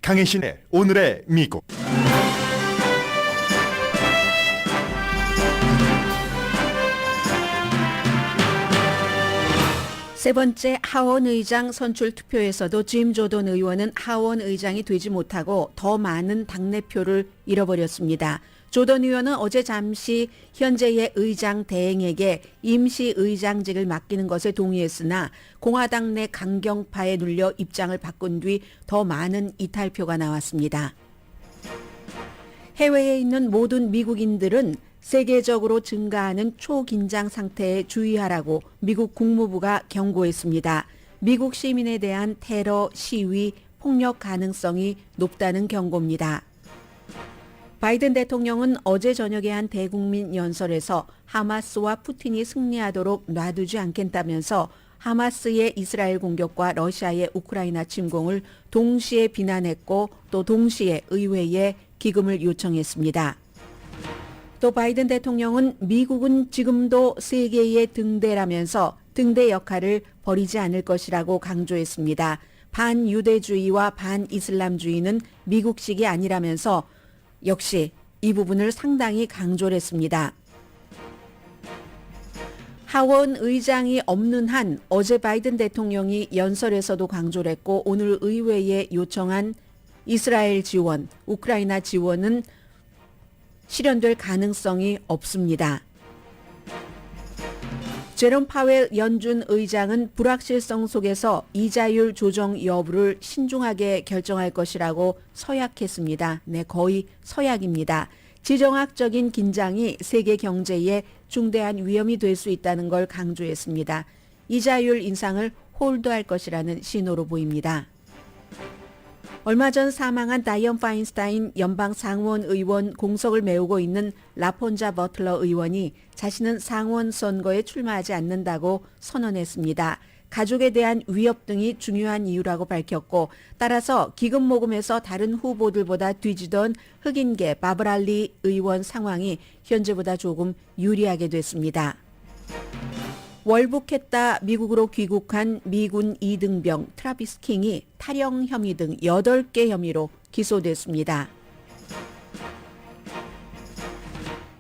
강혜신의 오늘의 미국. 세 번째 하원 의장 선출 투표에서도 짐 조던 의원은 하원 의장이 되지 못하고 더 많은 당내표를 잃어버렸습니다. 조던 의원은 어제 잠시 현재의 의장 대행에게 임시 의장직을 맡기는 것에 동의했으나 공화당 내 강경파에 눌려 입장을 바꾼 뒤 더 많은 이탈표가 나왔습니다. 해외에 있는 모든 미국인들은 세계적으로 증가하는 초긴장 상태에 주의하라고 미국 국무부가 경고했습니다. 미국 시민에 대한 테러, 시위, 폭력 가능성이 높다는 경고입니다. 바이든 대통령은 어제 저녁에 한 대국민 연설에서 하마스와 푸틴이 승리하도록 놔두지 않겠다면서 하마스의 이스라엘 공격과 러시아의 우크라이나 침공을 동시에 비난했고 또 동시에 의회에 기금을 요청했습니다. 또 바이든 대통령은 미국은 지금도 세계의 등대라면서 등대 역할을 버리지 않을 것이라고 강조했습니다. 반유대주의와 반이슬람주의는 미국식이 아니라면서 역시 이 부분을 상당히 강조를 했습니다. 하원 의장이 없는 한 어제 바이든 대통령이 연설에서도 강조를 했고 오늘 의회에 요청한 이스라엘 지원, 우크라이나 지원은 실현될 가능성이 없습니다. 제롬 파웰 연준 의장은 불확실성 속에서 이자율 조정 여부를 신중하게 결정할 것이라고 서약했습니다. 네, 거의 서약입니다. 지정학적인 긴장이 세계 경제에 중대한 위험이 될 수 있다는 걸 강조했습니다. 이자율 인상을 홀드할 것이라는 신호로 보입니다. 얼마 전 사망한 다이언 파인스타인 연방 상원 의원 공석을 메우고 있는 라폰자 버틀러 의원이 자신은 상원 선거에 출마하지 않는다고 선언했습니다. 가족에 대한 위협 등이 중요한 이유라고 밝혔고 따라서 기금 모금에서 다른 후보들보다 뒤지던 흑인계 바브랄리 의원 상황이 현재보다 조금 유리하게 됐습니다. 월북했다 미국으로 귀국한 미군 2등병 트라비스 킹이 탈영 혐의 등 8개 혐의로 기소됐습니다.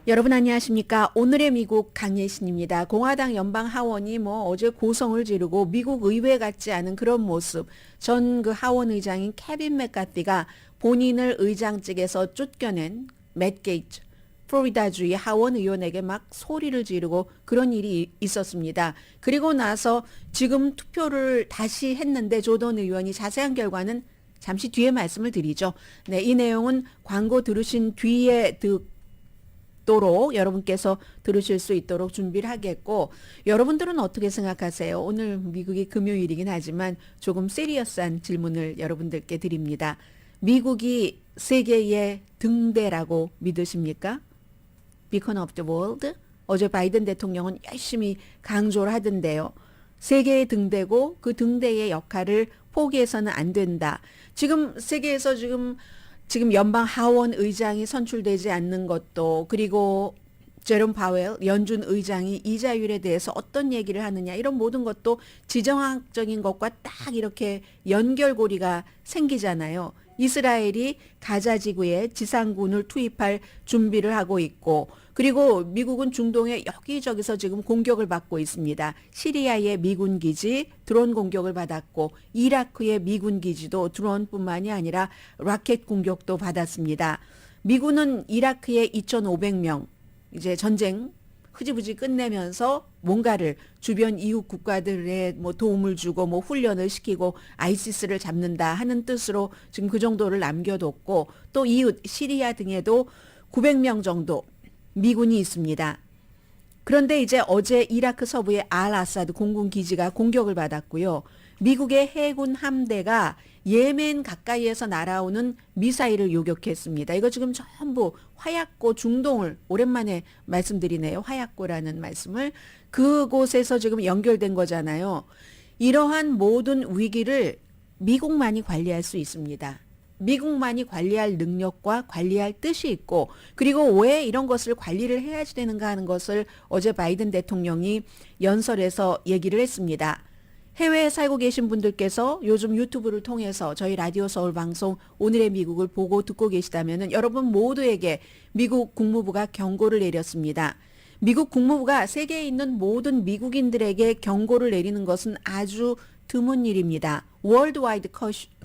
여러분 안녕하십니까? 오늘의 미국 강예신입니다. 공화당 연방 하원이 어제 고성을 지르고 미국 의회 같지 않은 그런 모습. 전 그 하원 의장인 케빈 맥카티가 본인을 의장직에서 쫓겨낸 맷 게이츠 플로리다주의 하원 의원에게 막 소리를 지르고 그런 일이 있었습니다. 그리고 나서 지금 투표를 다시 했는데 조던 의원이 자세한 결과는 잠시 뒤에 말씀을 드리죠. 네, 이 내용은 광고 들으신 뒤에 듣도록 여러분께서 들으실 수 있도록 준비를 하겠고 여러분들은 어떻게 생각하세요? 오늘 미국이 금요일이긴 하지만 조금 시리어스한 질문을 여러분들께 드립니다. 미국이 세계의 등대라고 믿으십니까? Beacon of the World. 어제 바이든 대통령은 열심히 강조를 하던데요. 세계의 등대고 그 등대의 역할을 포기해서는 안 된다. 지금 세계에서 지금 연방 하원 의장이 선출되지 않는 것도 그리고 제롬 파웰 연준 의장이 이자율에 대해서 어떤 얘기를 하느냐 이런 모든 것도 지정학적인 것과 딱 이렇게 연결고리가 생기잖아요. 이스라엘이 가자 지구에 지상군을 투입할 준비를 하고 있고 그리고 미국은 중동에 여기저기서 지금 공격을 받고 있습니다. 시리아의 미군 기지 드론 공격을 받았고 이라크의 미군 기지도 드론뿐만이 아니라 라켓 공격도 받았습니다. 미군은 이라크에 2,500명 이제 전쟁 흐지부지 끝내면서 뭔가를 주변 이웃 국가들에 도움을 주고 훈련을 시키고 아이시스를 잡는다 하는 뜻으로 지금 그 정도를 남겨뒀고 또 이웃 시리아 등에도 900명 정도 미군이 있습니다. 그런데 이제 어제 이라크 서부의 알 아사드 공군 기지가 공격을 받았고요. 미국의 해군 함대가 예멘 가까이에서 날아오는 미사일을 요격했습니다. 이거 지금 전부 화약고 중동을 오랜만에 말씀드리네요. 화약고라는 말씀을 그곳에서 지금 연결된 거잖아요. 이러한 모든 위기를 미국만이 관리할 수 있습니다. 미국만이 관리할 능력과 관리할 뜻이 있고 그리고 왜 이런 것을 관리를 해야지 되는가 하는 것을 어제 바이든 대통령이 연설에서 얘기를 했습니다. 해외에 살고 계신 분들께서 요즘 유튜브를 통해서 저희 라디오 서울 방송 오늘의 미국을 보고 듣고 계시다면 여러분 모두에게 미국 국무부가 경고를 내렸습니다. 미국 국무부가 세계에 있는 모든 미국인들에게 경고를 내리는 것은 아주 드문 일입니다. 월드와이드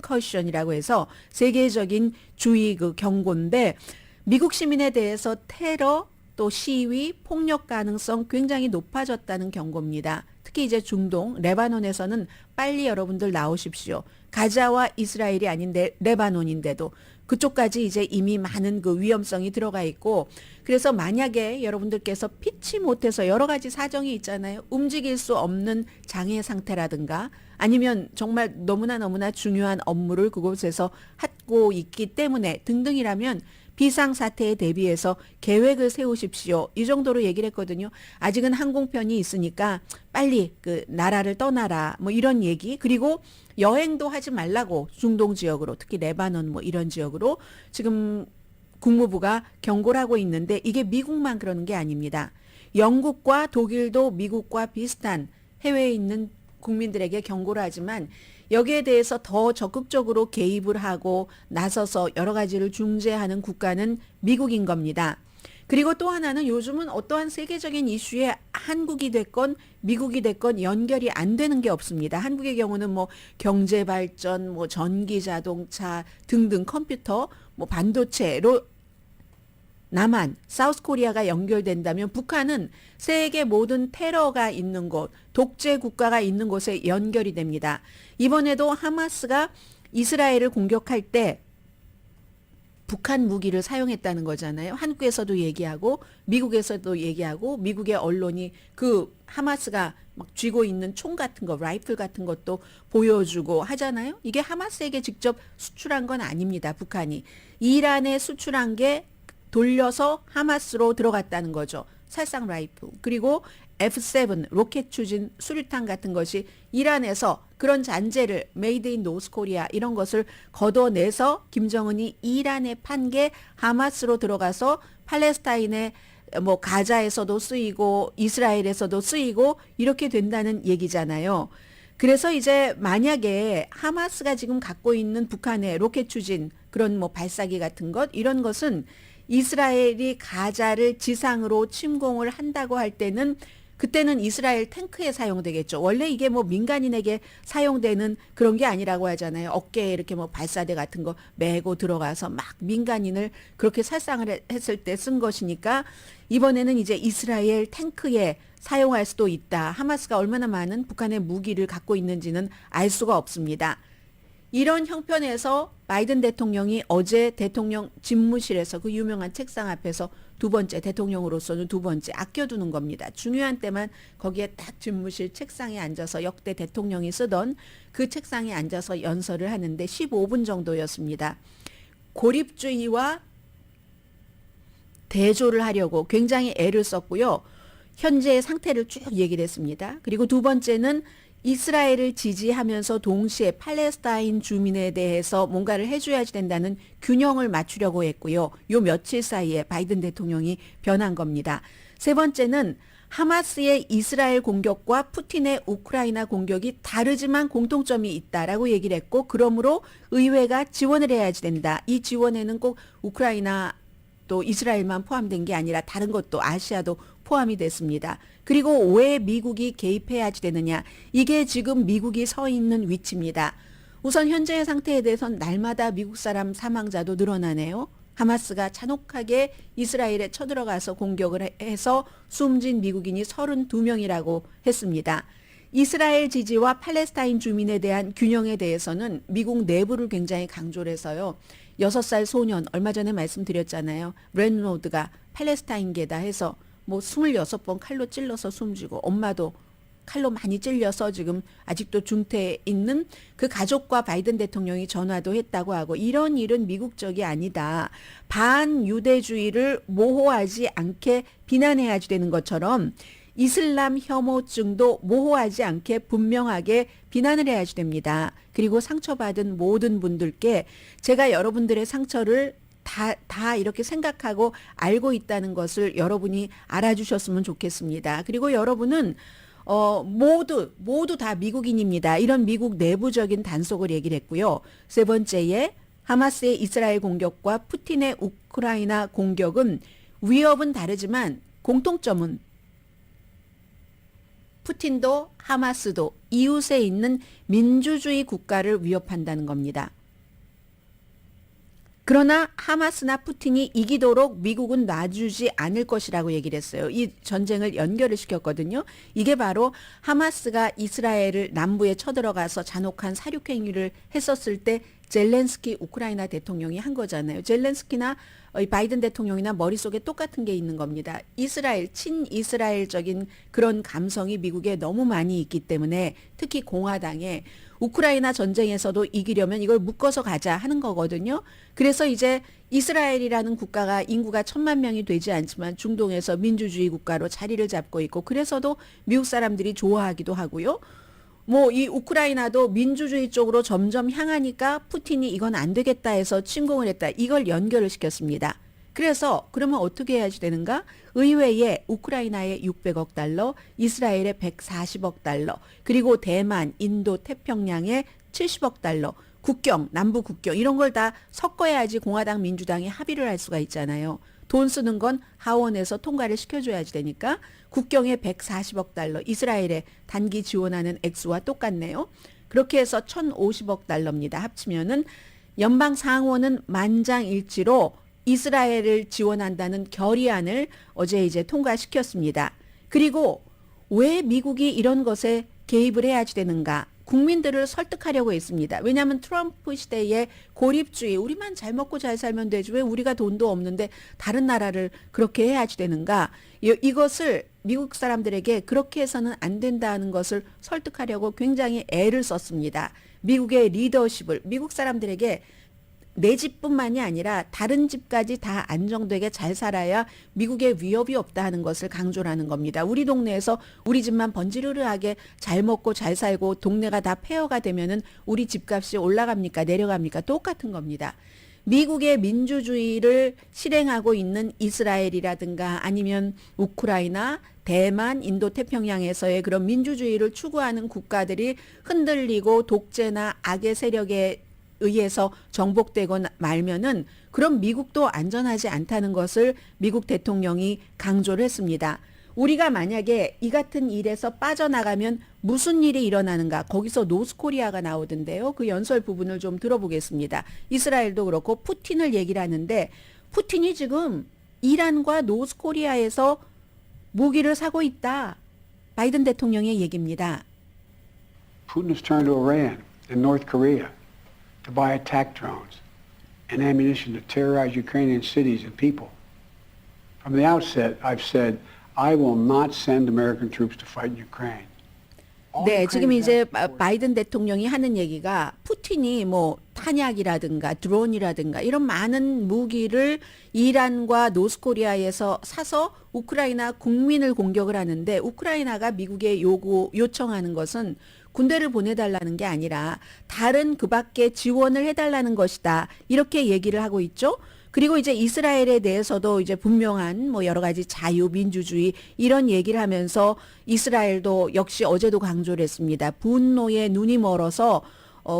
커션이라고 해서 세계적인 주의 그 경고인데 미국 시민에 대해서 테러 또 시위, 폭력 가능성 굉장히 높아졌다는 경고입니다. 특히 이제 중동, 레바논에서는 빨리 여러분들 나오십시오. 가자와 이스라엘이 아닌데 레바논인데도 그쪽까지 이제 이미 많은 그 위험성이 들어가 있고 그래서 만약에 여러분들께서 피치 못해서 여러 가지 사정이 있잖아요. 움직일 수 없는 장애 상태라든가 아니면 정말 너무나 중요한 업무를 그곳에서 하고 있기 때문에 등등이라면 비상사태에 대비해서 계획을 세우십시오. 이 정도로 얘기를 했거든요. 아직은 항공편이 있으니까 빨리 그 나라를 떠나라. 뭐 이런 얘기. 그리고 여행도 하지 말라고 중동 지역으로 특히 레바논 뭐 이런 지역으로 지금 국무부가 경고를 하고 있는데 이게 미국만 그러는 게 아닙니다. 영국과 독일도 미국과 비슷한 해외에 있는 국민들에게 경고를 하지만 여기에 대해서 더 적극적으로 개입을 하고 나서서 여러 가지를 중재하는 국가는 미국인 겁니다. 그리고 또 하나는 요즘은 어떠한 세계적인 이슈에 한국이 됐건 미국이 됐건 연결이 안 되는 게 없습니다. 한국의 경우는 뭐 경제 발전, 뭐 전기 자동차 등등 컴퓨터, 뭐 반도체로 남한, 사우스코리아가 연결된다면 북한은 세계 모든 테러가 있는 곳, 독재 국가가 있는 곳에 연결이 됩니다. 이번에도 하마스가 이스라엘을 공격할 때 북한 무기를 사용했다는 거잖아요. 한국에서도 얘기하고 미국에서도 얘기하고 미국의 언론이 그 하마스가 막 쥐고 있는 총 같은 거, 라이플 같은 것도 보여주고 하잖아요. 이게 하마스에게 직접 수출한 건 아닙니다. 북한이. 이란에 수출한 게 돌려서 하마스로 들어갔다는 거죠. 살상 라이플. 그리고 F7 로켓 추진 수류탄 같은 것이 이란에서 그런 잔재를 메이드 인 노스 코리아 이런 것을 걷어내서 김정은이 이란에 판 게 하마스로 들어가서 팔레스타인의 뭐 가자에서도 쓰이고 이스라엘에서도 쓰이고 이렇게 된다는 얘기잖아요. 그래서 이제 만약에 하마스가 지금 갖고 있는 북한의 로켓 추진 그런 뭐 발사기 같은 것 이런 것은 이스라엘이 가자를 지상으로 침공을 한다고 할 때는 그때는 이스라엘 탱크에 사용되겠죠. 원래 이게 뭐 민간인에게 사용되는 그런 게 아니라고 하잖아요. 어깨에 이렇게 뭐 발사대 같은 거 메고 들어가서 막 민간인을 그렇게 살상을 했을 때 쓴 것이니까 이번에는 이제 이스라엘 탱크에 사용할 수도 있다. 하마스가 얼마나 많은 북한의 무기를 갖고 있는지는 알 수가 없습니다. 이런 형편에서 바이든 대통령이 어제 대통령 집무실에서 그 유명한 책상 앞에서 두 번째 대통령으로서는 두 번째 아껴두는 겁니다. 중요한 때만 거기에 딱 집무실 책상에 앉아서 역대 대통령이 쓰던 그 책상에 앉아서 연설을 하는데 15분 정도였습니다. 고립주의와 대조를 하려고 굉장히 애를 썼고요. 현재의 상태를 쭉 얘기를 했습니다. 그리고 두 번째는 이스라엘을 지지하면서 동시에 팔레스타인 주민에 대해서 뭔가를 해줘야 된다는 균형을 맞추려고 했고요. 요 며칠 사이에 바이든 대통령이 변한 겁니다. 세 번째는 하마스의 이스라엘 공격과 푸틴의 우크라이나 공격이 다르지만 공통점이 있다라고 얘기를 했고 그러므로 의회가 지원을 해야지 된다. 이 지원에는 꼭 우크라이나 또 이스라엘만 포함된 게 아니라 다른 것도 아시아도 포함이 됐습니다. 그리고 왜 미국이 개입해야지 되느냐. 이게 지금 미국이 서 있는 위치입니다. 우선 현재의 상태에 대해서는 날마다 미국 사람 사망자도 늘어나네요. 하마스가 잔혹하게 이스라엘에 쳐들어가서 공격을 해서 숨진 미국인이 32명이라고 했습니다. 이스라엘 지지와 팔레스타인 주민에 대한 균형에 대해서는 미국 내부를 굉장히 강조를 해서요. 6살 소년 얼마 전에 말씀드렸잖아요. 렌로드가 팔레스타인계다 해서 뭐 26번 칼로 찔러서 숨지고 엄마도 칼로 많이 찔려서 지금 아직도 중태에 있는 그 가족과 바이든 대통령이 전화도 했다고 하고 이런 일은 미국적이 아니다. 반유대주의를 모호하지 않게 비난해야지 되는 것처럼 이슬람 혐오증도 모호하지 않게 분명하게 비난을 해야지 됩니다. 그리고 상처받은 모든 분들께 제가 여러분들의 상처를 다 이렇게 생각하고 알고 있다는 것을 여러분이 알아주셨으면 좋겠습니다. 그리고 여러분은 모두 다 미국인입니다. 이런 미국 내부적인 단속을 얘기를 했고요. 세 번째에 하마스의 이스라엘 공격과 푸틴의 우크라이나 공격은 위협은 다르지만 공통점은 푸틴도 하마스도 이웃에 있는 민주주의 국가를 위협한다는 겁니다. 그러나 하마스나 푸틴이 이기도록 미국은 놔주지 않을 것이라고 얘기를 했어요. 이 전쟁을 연결을 시켰거든요. 이게 바로 하마스가 이스라엘을 남부에 쳐들어가서 잔혹한 살육행위를 했었을 때 젤렌스키 우크라이나 대통령이 한 거잖아요. 젤렌스키나 바이든 대통령이나 머릿속에 똑같은 게 있는 겁니다. 이스라엘, 친이스라엘적인 그런 감성이 미국에 너무 많이 있기 때문에 특히 공화당에 우크라이나 전쟁에서도 이기려면 이걸 묶어서 가자 하는 거거든요. 그래서 이제 이스라엘이라는 국가가 인구가 1,000만 명이 되지 않지만 중동에서 민주주의 국가로 자리를 잡고 있고 그래서도 미국 사람들이 좋아하기도 하고요. 뭐 이 우크라이나도 민주주의 쪽으로 점점 향하니까 푸틴이 이건 안 되겠다 해서 침공을 했다. 이걸 연결을 시켰습니다. 그래서 그러면 어떻게 해야지 되는가? 의회에 우크라이나에 600억 달러, 이스라엘에 140억 달러, 그리고 대만, 인도, 태평양에 70억 달러, 국경, 남부 국경 이런 걸 다 섞어야지 공화당, 민주당이 합의를 할 수가 있잖아요. 돈 쓰는 건 하원에서 통과를 시켜줘야지 되니까 국경에 140억 달러, 이스라엘에 단기 지원하는 액수와 똑같네요. 그렇게 해서 1,050억 달러입니다. 합치면은 연방 상원은 만장일치로 이스라엘을 지원한다는 결의안을 어제 이제 통과시켰습니다. 그리고 왜 미국이 이런 것에 개입을 해야지 되는가? 국민들을 설득하려고 했습니다. 왜냐하면 트럼프 시대의 고립주의, 우리만 잘 먹고 잘 살면 되지 왜 우리가 돈도 없는데 다른 나라를 그렇게 해야지 되는가? 이것을 미국 사람들에게 그렇게 해서는 안 된다는 것을 설득하려고 굉장히 애를 썼습니다. 미국의 리더십을 미국 사람들에게 내 집뿐만이 아니라 다른 집까지 다 안정되게 잘 살아야 미국에 위협이 없다 하는 것을 강조를 하는 겁니다. 우리 동네에서 우리 집만 번지르르하게 잘 먹고 잘 살고 동네가 다 폐허가 되면은 우리 집값이 올라갑니까 내려갑니까 똑같은 겁니다. 미국의 민주주의를 실행하고 있는 이스라엘이라든가 아니면 우크라이나, 대만, 인도 태평양에서의 그런 민주주의를 추구하는 국가들이 흔들리고 독재나 악의 세력에 의해서 정복되고 말면은 그럼 미국도 안전하지 않다는 것을 미국 대통령이 강조를 했습니다. 우리가 만약에 이 같은 일에서 빠져나가면 무슨 일이 일어나는가? 거기서 노스코리아가 나오던데요. 그 연설 부분을 좀 들어보겠습니다. 이스라엘도 그렇고 푸틴을 얘기를 하는데 푸틴이 지금 이란과 노스코리아에서 무기를 사고 있다. 바이든 대통령의 얘기입니다. Putin has turned to Iran and North Korea to buy attack drones and ammunition to terrorize Ukrainian cities and people. From the outset, I've said I will not send American troops to fight in Ukraine. 네, 지금 이제 바이든 대통령이 하는 얘기가 푸틴이 뭐 탄약이라든가 드론이라든가 이런 많은 무기를 이란과 노스코리아에서 사서 우크라이나 국민을 공격을 하는데 우크라이나가 미국에 요청하는 것은 군대를 보내달라는 게 아니라 다른 그 밖에 지원을 해달라는 것이다. 이렇게 얘기를 하고 있죠. 그리고 이제 이스라엘에 대해서도 이제 분명한 뭐 여러 가지 자유, 민주주의 이런 얘기를 하면서 이스라엘도 역시 어제도 강조를 했습니다. 분노에 눈이 멀어서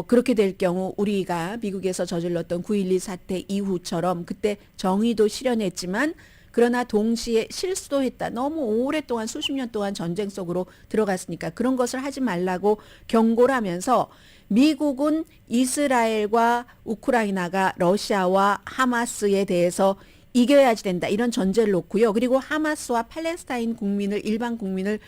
그렇게 될 경우 우리가 미국에서 저질렀던 9.12 사태 이후처럼 그때 정의도 실현했지만 그러나 동시에 실수도 했다. 너무 오랫동안 수십 년 동안 전쟁 속으로 들어갔으니까 그런 것을 하지 말라고 경고를 하면서 미국은 이스라엘과 우크라이나가 러시아와 하마스에 대해서 이겨야지 된다. 이런 전제를 놓고요. 그리고 하마스와 팔레스타인 국민을 일반 국민을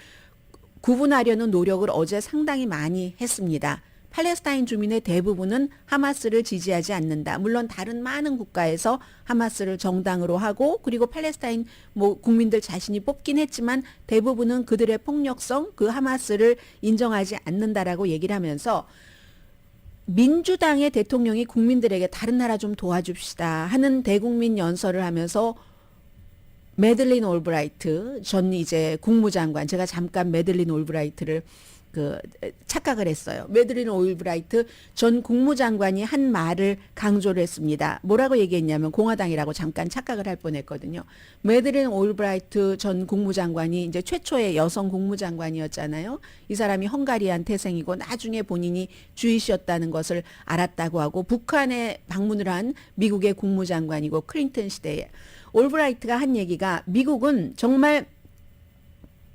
구분하려는 노력을 어제 상당히 많이 했습니다. 팔레스타인 주민의 대부분은 하마스를 지지하지 않는다. 물론 다른 많은 국가에서 하마스를 정당으로 하고 그리고 팔레스타인 뭐 국민들 자신이 뽑긴 했지만 대부분은 그들의 폭력성 그 하마스를 인정하지 않는다라고 얘기를 하면서 민주당의 대통령이 국민들에게 다른 나라 좀 도와줍시다 하는 대국민 연설을 하면서 매들린 올브라이트 전 이제 국무장관 제가 잠깐 매들린 올브라이트를 착각을 했어요. 매드린 올브라이트 전 국무장관이 한 말을 강조를 했습니다. 뭐라고 얘기했냐면 공화당이라고 잠깐 착각을 할 뻔했거든요. 매드린 올브라이트 전 국무장관이 이제 최초의 여성 국무장관이었잖아요. 이 사람이 헝가리안 태생이고 나중에 본인이 주이시였다는 것을 알았다고 하고 북한에 방문을 한 미국의 국무장관이고 클린턴 시대에 올브라이트가 한 얘기가 미국은 정말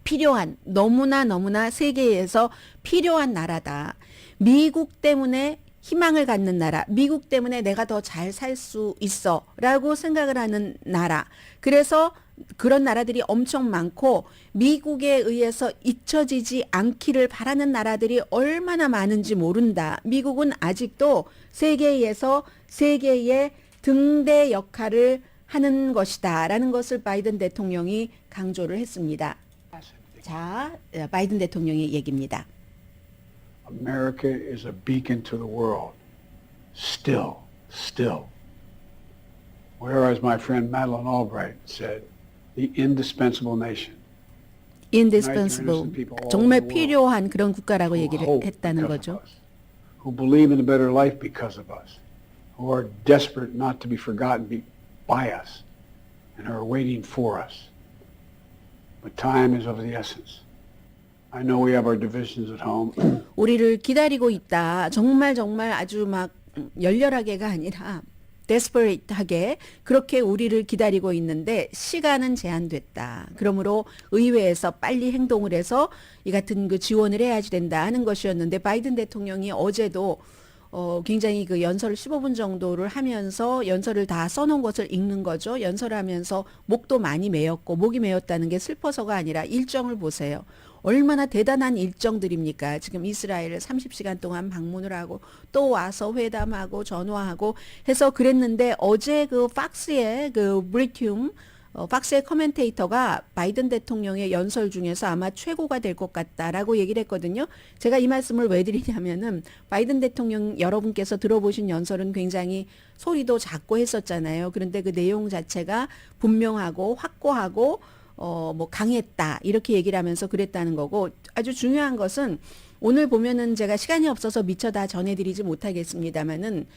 필요한 너무나 세계에서 필요한 나라다. 미국 때문에 희망을 갖는 나라, 미국 때문에 내가 더 잘 살 수 있어 라고 생각을 하는 나라. 그래서 그런 나라들이 엄청 많고 미국에 의해서 잊혀지지 않기를 바라는 나라들이 얼마나 많은지 모른다. 미국은 아직도 세계에서 세계의 등대 역할을 하는 것이다 라는 것을 바이든 대통령이 강조를 했습니다. 자, 바이든 대통령의 얘기입니다. America is a beacon to the world. Still. Whereas my friend Madeleine Albright said, the indispensable nation. indispensable, 정말 필요한 그런 국가라고 얘기를 Who hope 했다는 because of 거죠. us, who believe in a better life because of us, who are desperate not to be forgotten by us, and are waiting for us. But time is of the essence. I know we have our divisions at home. 우리를 기다리고 있다. 정말 아주 막 열렬하게가 아니라 데스퍼레이트하게 그렇게 우리를 기다리고 있는데 시간은 제한됐다. 그러므로 의회에서 빨리 행동을 해서 이 같은 그 지원을 해야지 된다 하는 것이었는데 바이든 대통령이 어제도 굉장히 그 연설을 15분 정도를 하면서 연설을 다 써놓은 것을 읽는 거죠. 연설을 하면서 목도 많이 메였고 목이 메였다는 게 슬퍼서가 아니라 일정을 보세요. 얼마나 대단한 일정들입니까? 지금 이스라엘을 30시간 동안 방문을 하고 또 와서 회담하고 전화하고 해서 그랬는데 어제 그 팍스의 그 브리튬 팍스의 커멘테이터가 바이든 대통령의 연설 중에서 아마 최고가 될 것 같다라고 얘기를 했거든요. 제가 이 말씀을 왜 드리냐면은 바이든 대통령 여러분께서 들어보신 연설은 굉장히 소리도 작고 했었잖아요. 그런데 그 내용 자체가 분명하고 확고하고 뭐 강했다 이렇게 얘기를 하면서 그랬다는 거고 아주 중요한 것은 오늘 보면은 제가 시간이 없어서 미처 다 전해드리지 못하겠습니다만은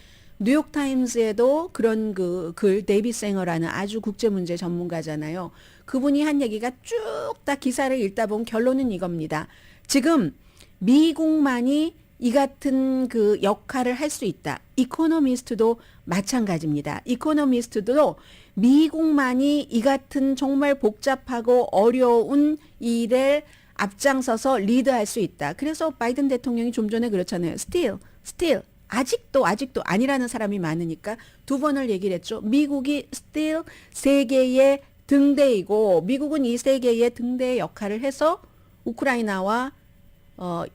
뉴욕타임스에도 그런 그 글 데이비 생어라는 아주 국제문제 전문가잖아요. 그분이 한 얘기가 쭉 다 기사를 읽다 보면 결론은 이겁니다. 지금 미국만이 이 같은 그 역할을 할 수 있다. 이코노미스트도 마찬가지입니다. 이코노미스트도 미국만이 이 같은 정말 복잡하고 어려운 일에 앞장서서 리드할 수 있다. 그래서 바이든 대통령이 좀 전에 그렇잖아요. still 아직도 아니라는 사람이 많으니까 두 번을 얘기를 했죠. 미국이 still 세계의 등대이고 미국은 이 세계의 등대의 역할을 해서 우크라이나와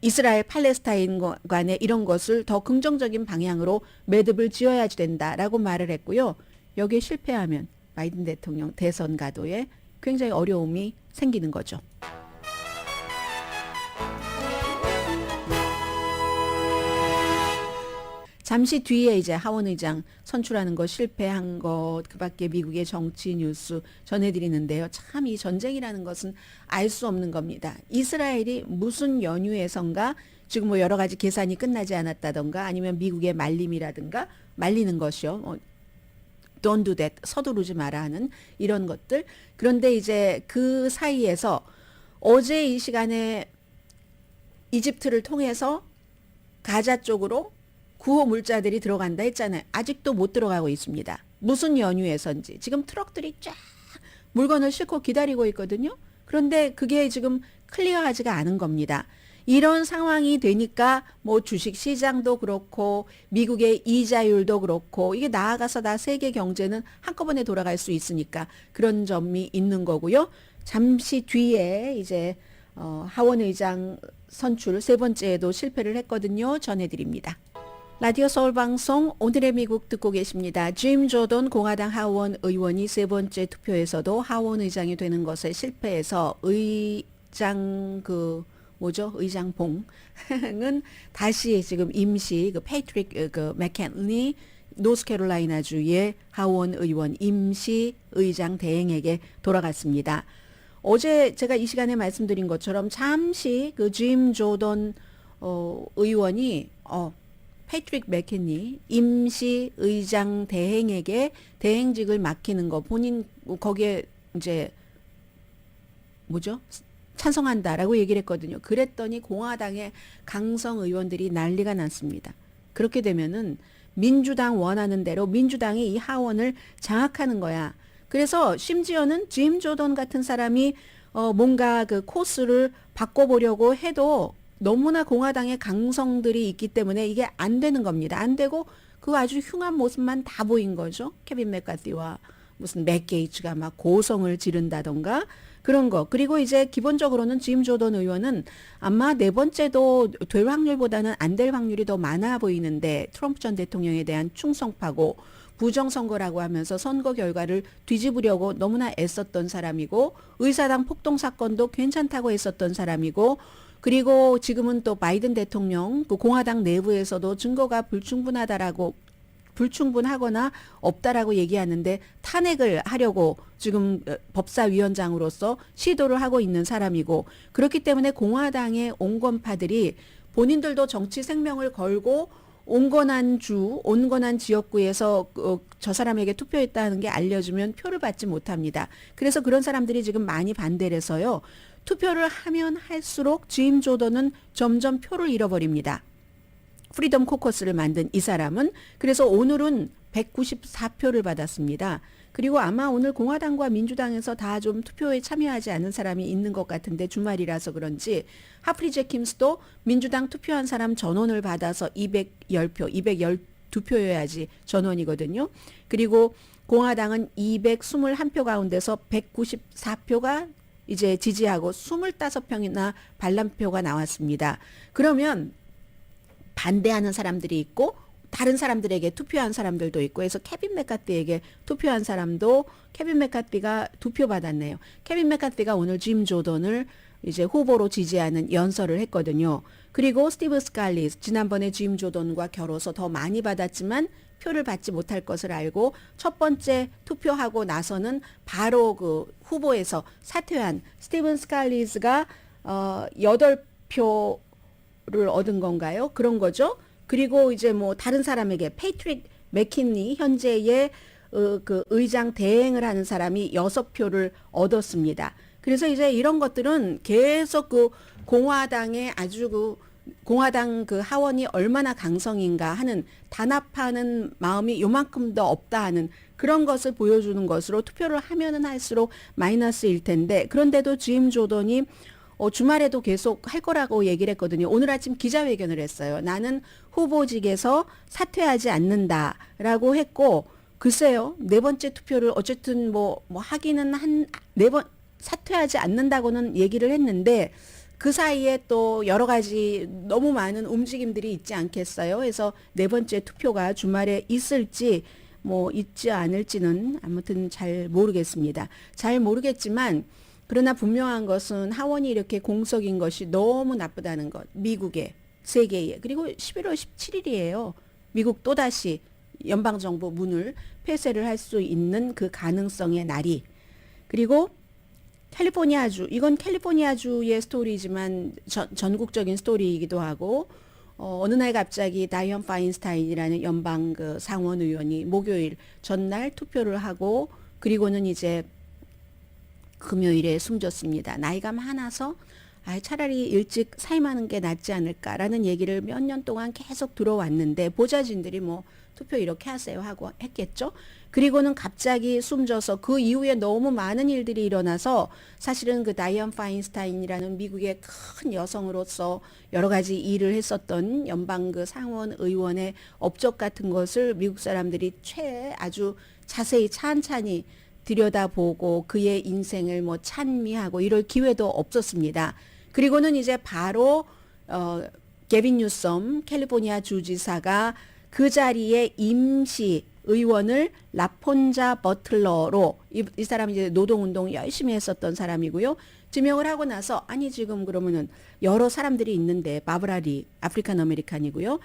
이스라엘 팔레스타인 간의 이런 것을 더 긍정적인 방향으로 매듭을 지어야지 된다라고 말을 했고요. 여기에 실패하면 바이든 대통령 대선 가도에 굉장히 어려움이 생기는 거죠. 잠시 뒤에 이제 하원 의장 선출하는 거 실패한 것, 그 밖에 미국의 정치 뉴스 전해드리는데요. 참 이 전쟁이라는 것은 알 수 없는 겁니다. 이스라엘이 무슨 연유에선가 지금 뭐 여러 가지 계산이 끝나지 않았다던가 아니면 미국의 말림이라든가 말리는 것이요. Don't do that. 서두르지 마라 하는 이런 것들. 그런데 이제 그 사이에서 어제 이 시간에 이집트를 통해서 가자 쪽으로 구호 물자들이 들어간다 했잖아요. 아직도 못 들어가고 있습니다. 무슨 연유에선지. 지금 트럭들이 쫙 물건을 싣고 기다리고 있거든요. 그런데 그게 지금 클리어하지가 않은 겁니다. 이런 상황이 되니까 뭐 주식 시장도 그렇고 미국의 이자율도 그렇고 이게 나아가서 다 세계 경제는 한꺼번에 돌아갈 수 있으니까 그런 점이 있는 거고요. 잠시 뒤에 이제 하원 의장 선출 세 번째에도 실패를 했거든요. 전해드립니다. 라디오 서울 방송 오늘의 미국 듣고 계십니다. 짐 조던 공화당 하원 의원이 세 번째 투표에서도 하원 의장이 되는 것에 실패해서 의장 의장봉은 다시 지금 임시 패트릭 맥켄리 노스캐롤라이나주의 하원 의원 임시 의장 대행에게 돌아갔습니다. 어제 제가 이 시간에 말씀드린 것처럼 잠시 그 짐 조던 의원이 패트릭 맥키니 임시 의장 대행에게 대행직을 맡기는 거 본인 거기에 이제 뭐죠? 찬성한다라고 얘기를 했거든요. 그랬더니 공화당의 강성 의원들이 난리가 났습니다. 그렇게 되면은 민주당 원하는 대로 민주당이 이 하원을 장악하는 거야. 그래서 심지어는 짐 조던 같은 사람이 뭔가 그 코스를 바꿔보려고 해도 너무나 공화당의 강성들이 있기 때문에 이게 안 되는 겁니다. 안 되고 그 아주 흉한 모습만 다 보인 거죠. 케빈 맥카티와 무슨 맥 게이츠가 막 고성을 지른다던가 그런 거. 그리고 이제 기본적으로는 짐 조던 의원은 아마 네 번째도 될 확률보다는 안 될 확률이 더 많아 보이는데 트럼프 전 대통령에 대한 충성파고 부정선거라고 하면서 선거 결과를 뒤집으려고 너무나 애썼던 사람이고 의사당 폭동 사건도 괜찮다고 했었던 사람이고 그리고 지금은 또 바이든 대통령 그 공화당 내부에서도 증거가 불충분하거나 없다라고 얘기하는데 탄핵을 하려고 지금 법사위원장으로서 시도를 하고 있는 사람이고 그렇기 때문에 공화당의 온건파들이 본인들도 정치 생명을 걸고 온건한 지역구에서 저 사람에게 투표했다는 게 알려주면 표를 받지 못합니다. 그래서 그런 사람들이 지금 많이 반대를 해서요. 투표를 하면 할수록 짐 조던은 점점 표를 잃어버립니다. 프리덤 코커스를 만든 이 사람은 그래서 오늘은 194표를 받았습니다. 그리고 아마 오늘 공화당과 민주당에서 다 좀 투표에 참여하지 않은 사람이 있는 것 같은데 주말이라서 그런지 하프리 제킴스도 민주당 투표한 사람 전원을 받아서 210표, 212표여야지 전원이거든요. 그리고 공화당은 221표 가운데서 194표가 이제 지지하고 25평이나 반란표가 나왔습니다. 그러면 반대하는 사람들이 있고 다른 사람들에게 투표한 사람들도 있고 해서 케빈 맥카티에게 투표한 사람도 케빈 맥카티가 2표 받았네요. 케빈 맥카티가 오늘 짐 조던을 이제 후보로 지지하는 연설을 했거든요. 그리고 스티브 스칼리스 지난번에 짐 조던과 겨뤄서 더 많이 받았지만 표를 받지 못할 것을 알고 첫 번째 투표하고 나서는 바로 그 후보에서 사퇴한 스티븐 스칼리스가 8표를 얻은 건가요? 그런 거죠. 그리고 이제 뭐 다른 사람에게 패트릭 맥키니 현재의 그 의장 대행을 하는 사람이 6표를 얻었습니다. 그래서 이제 이런 것들은 계속 그 공화당의 공화당 그 하원이 얼마나 강성인가 하는 단합하는 마음이 요만큼 더 없다 하는 그런 것을 보여주는 것으로 투표를 하면은 할수록 마이너스일 텐데 그런데도 짐 조던이 주말에도 계속 할 거라고 얘기를 했거든요. 오늘 아침 기자회견을 했어요. 나는 후보직에서 사퇴하지 않는다라고 했고 글쎄요. 네 번째 투표를 어쨌든 뭐 하기는 한 네 번 사퇴하지 않는다고는 얘기를 했는데 그 사이에 또 여러 가지 너무 많은 움직임들이 있지 않겠어요? 그래서 네 번째 투표가 주말에 있을지 뭐 있지 않을지는 아무튼 잘 모르겠습니다. 잘 모르겠지만 그러나 분명한 것은 하원이 이렇게 공석인 것이 너무 나쁘다는 것. 미국의, 세계의. 그리고 11월 17일이에요. 미국 또다시 연방정부 문을 폐쇄를 할 수 있는 그 가능성의 날이. 그리고 캘리포니아주, 이건 캘리포니아주의 스토리지만 전국적인 스토리이기도 하고 어느 날 갑자기 다이언 파인스타인이라는 연방 그 상원 의원이 목요일 전날 투표를 하고 그리고는 이제 금요일에 숨졌습니다. 나이가 많아서 차라리 일찍 사임하는 게 낫지 않을까라는 얘기를 몇 년 동안 계속 들어왔는데 보좌진들이 뭐 투표 이렇게 하세요 하고 했겠죠. 그리고는 갑자기 숨져서 그 이후에 너무 많은 일들이 일어나서 사실은 그 다이언 파인스타인이라는 미국의 큰 여성으로서 여러 가지 일을 했었던 연방 그 상원 의원의 업적 같은 것을 미국 사람들이 아주 자세히 찬찬히 들여다보고 그의 인생을 뭐 찬미하고 이럴 기회도 없었습니다. 그리고는 이제 바로 게빈 뉴섬 캘리포니아 주지사가 그 자리에 임시 의원을 라폰자 버틀러로 이 사람이 이제 노동운동 열심히 했었던 사람이고요. 지명을 하고 나서 아니 지금 그러면은 여러 사람들이 있는데 바브라 리 아프리칸 아메리칸이고요.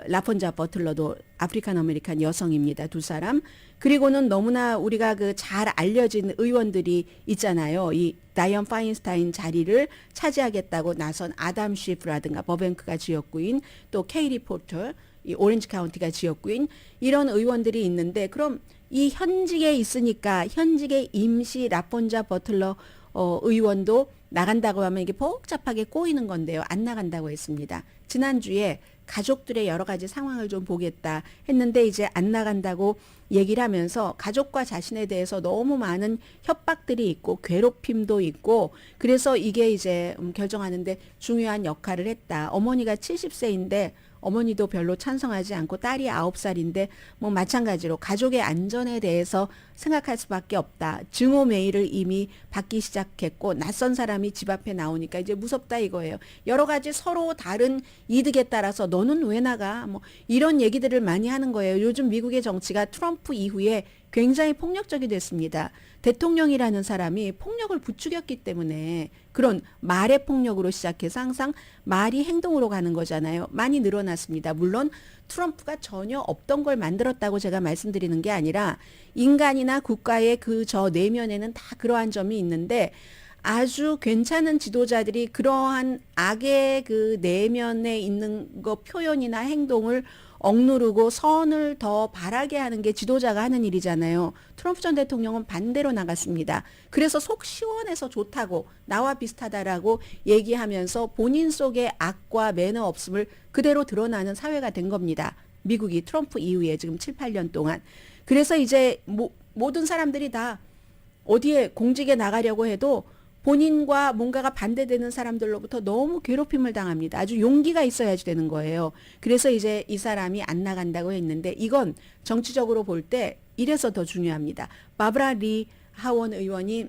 라폰자 버틀러도 아프리칸 아메리칸 여성입니다. 두 사람. 그리고는 너무나 우리가 그 잘 알려진 의원들이 있잖아요. 이 다이언 파인스타인 자리를 차지하겠다고 나선 아담 쉬프라든가 버뱅크가 지역구인 또 케이리 포터 이 오렌지 카운티가 지역구인 이런 의원들이 있는데 그럼 이 현직에 있으니까 현직의 임시 라폰자 버틀러 의원도 나간다고 하면 이게 복잡하게 꼬이는 건데요. 안 나간다고 했습니다. 지난주에 가족들의 여러 가지 상황을 좀 보겠다 했는데 이제 안 나간다고 얘기를 하면서 가족과 자신에 대해서 너무 많은 협박들이 있고 괴롭힘도 있고 그래서 이게 이제 결정하는데 중요한 역할을 했다. 어머니가 70세인데 어머니도 별로 찬성하지 않고 딸이 9살인데 뭐 마찬가지로 가족의 안전에 대해서 생각할 수밖에 없다. 증오 메일을 이미 받기 시작했고 낯선 사람이 집 앞에 나오니까 이제 무섭다 이거예요. 여러 가지 서로 다른 이득에 따라서 너는 왜 나가? 뭐 이런 얘기들을 많이 하는 거예요. 요즘 미국의 정치가 트럼프 이후에 굉장히 폭력적이 됐습니다. 대통령이라는 사람이 폭력을 부추겼기 때문에 그런 말의 폭력으로 시작해서 항상 말이 행동으로 가는 거잖아요. 많이 늘어났습니다. 물론 트럼프가 전혀 없던 걸 만들었다고 제가 말씀드리는 게 아니라 인간이나 국가의 그 저 내면에는 다 그러한 점이 있는데 아주 괜찮은 지도자들이 그러한 악의 그 내면에 있는 거 표현이나 행동을 억누르고 선을 더 바라게 하는 게 지도자가 하는 일이잖아요. 트럼프 전 대통령은 반대로 나갔습니다. 그래서 속 시원해서 좋다고 나와 비슷하다라고 얘기하면서 본인 속의 악과 매너 없음을 그대로 드러나는 사회가 된 겁니다. 미국이 트럼프 이후에 지금 7, 8년 동안. 그래서 이제 모든 사람들이 다 어디에 공직에 나가려고 해도 본인과 뭔가가 반대되는 사람들로부터 너무 괴롭힘을 당합니다. 아주 용기가 있어야지 되는 거예요. 그래서 이제 이 사람이 안 나간다고 했는데 이건 정치적으로 볼 때 이래서 더 중요합니다. 바브라 리 하원 의원이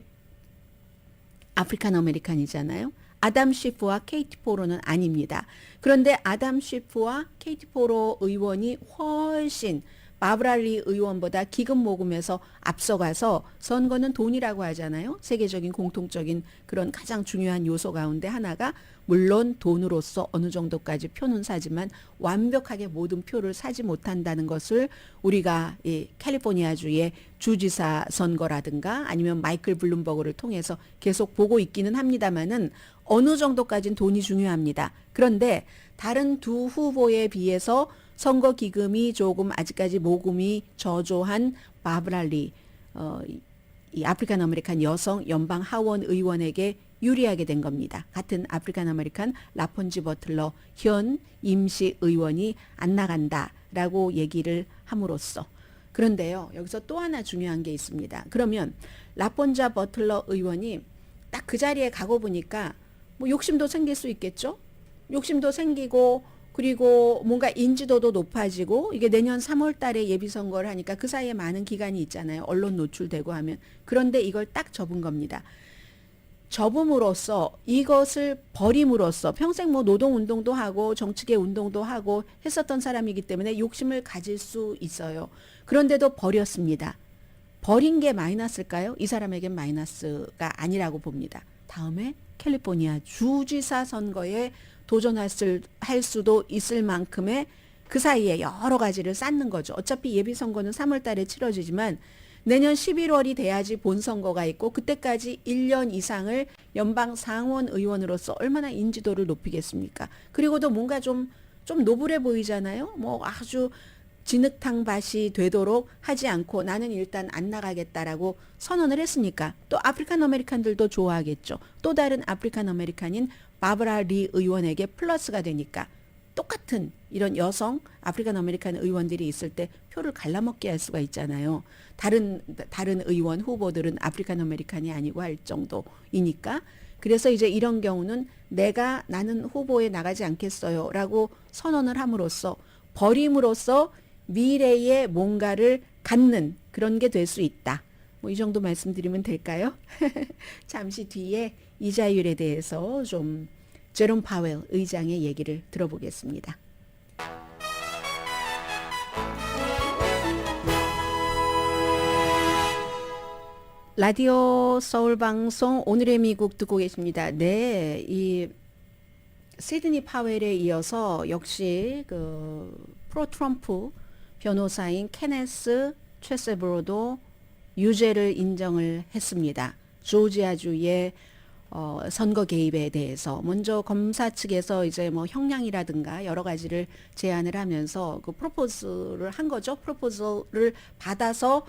아프리칸 아메리칸이잖아요. 아담 쉬프와 케이티 포로는 아닙니다. 그런데 아담 쉬프와 케이티 포로 의원이 훨씬 바브라 리 의원보다 기금 모금에서 앞서가서 선거는 돈이라고 하잖아요. 세계적인 공통적인 그런 가장 중요한 요소 가운데 하나가 물론 돈으로서 어느 정도까지 표는 사지만 완벽하게 모든 표를 사지 못한다는 것을 우리가 이 캘리포니아주의 주지사 선거라든가 아니면 마이클 블룸버그를 통해서 계속 보고 있기는 합니다만은 어느 정도까지는 돈이 중요합니다. 그런데 다른 두 후보에 비해서 선거 기금이 조금 아직까지 모금이 저조한 바브라 리 이 아프리칸 아메리칸 여성 연방 하원 의원에게 유리하게 된 겁니다. 같은 아프리칸 아메리칸 라폰지 버틀러 현 임시 의원이 안 나간다라고 얘기를 함으로써 그런데요. 여기서 또 하나 중요한 게 있습니다. 그러면 라폰자 버틀러 의원이 딱 그 자리에 가고 보니까 뭐 욕심도 생길 수 있겠죠? 욕심도 생기고 그리고 뭔가 인지도도 높아지고 이게 내년 3월 달에 예비선거를 하니까 그 사이에 많은 기간이 있잖아요. 언론 노출되고 하면. 그런데 이걸 딱 접은 겁니다. 접음으로써 이것을 버림으로써 평생 뭐 노동운동도 하고 정치계 운동도 하고 했었던 사람이기 때문에 욕심을 가질 수 있어요. 그런데도 버렸습니다. 버린 게 마이너스일까요? 이 사람에겐 마이너스가 아니라고 봅니다. 다음에 캘리포니아 주지사 선거에 도전할 수도 있을 만큼의 그 사이에 여러 가지를 쌓는 거죠. 어차피 예비선거는 3월 달에 치러지지만 내년 11월이 돼야지 본선거가 있고 그때까지 1년 이상을 연방 상원 의원으로서 얼마나 인지도를 높이겠습니까? 그리고도 뭔가 좀 노블해 보이잖아요. 뭐 아주 진흙탕 밭이 되도록 하지 않고 나는 일단 안 나가겠다라고 선언을 했으니까 또 아프리칸 아메리칸들도 좋아하겠죠. 또 다른 아프리칸 아메리칸인 바브라 리 의원에게 플러스가 되니까 똑같은 이런 여성 아프리칸 아메리칸 의원들이 있을 때 표를 갈라먹게 할 수가 있잖아요. 다른 의원 후보들은 아프리칸 아메리칸이 아니고 할 정도이니까. 그래서 이제 이런 경우는 나는 후보에 나가지 않겠어요라고 선언을 함으로써 버림으로써 미래에 뭔가를 갖는 그런 게 될 수 있다. 뭐 이 정도 말씀드리면 될까요? 잠시 뒤에 이자율에 대해서 좀 제롬 파웰 의장의 얘기를 들어보겠습니다. 라디오 서울 방송 오늘의 미국 듣고 계십니다. 네, 이 시드니 파웰에 이어서 역시 그 프로 트럼프 변호사인 케네스 최세브로도 유죄를 인정을 했습니다. 조지아주의 선거 개입에 대해서 먼저 검사 측에서 이제 뭐 형량이라든가 여러 가지를 제안을 하면서 그 프로포즈를 한 거죠. 프로포즈를 받아서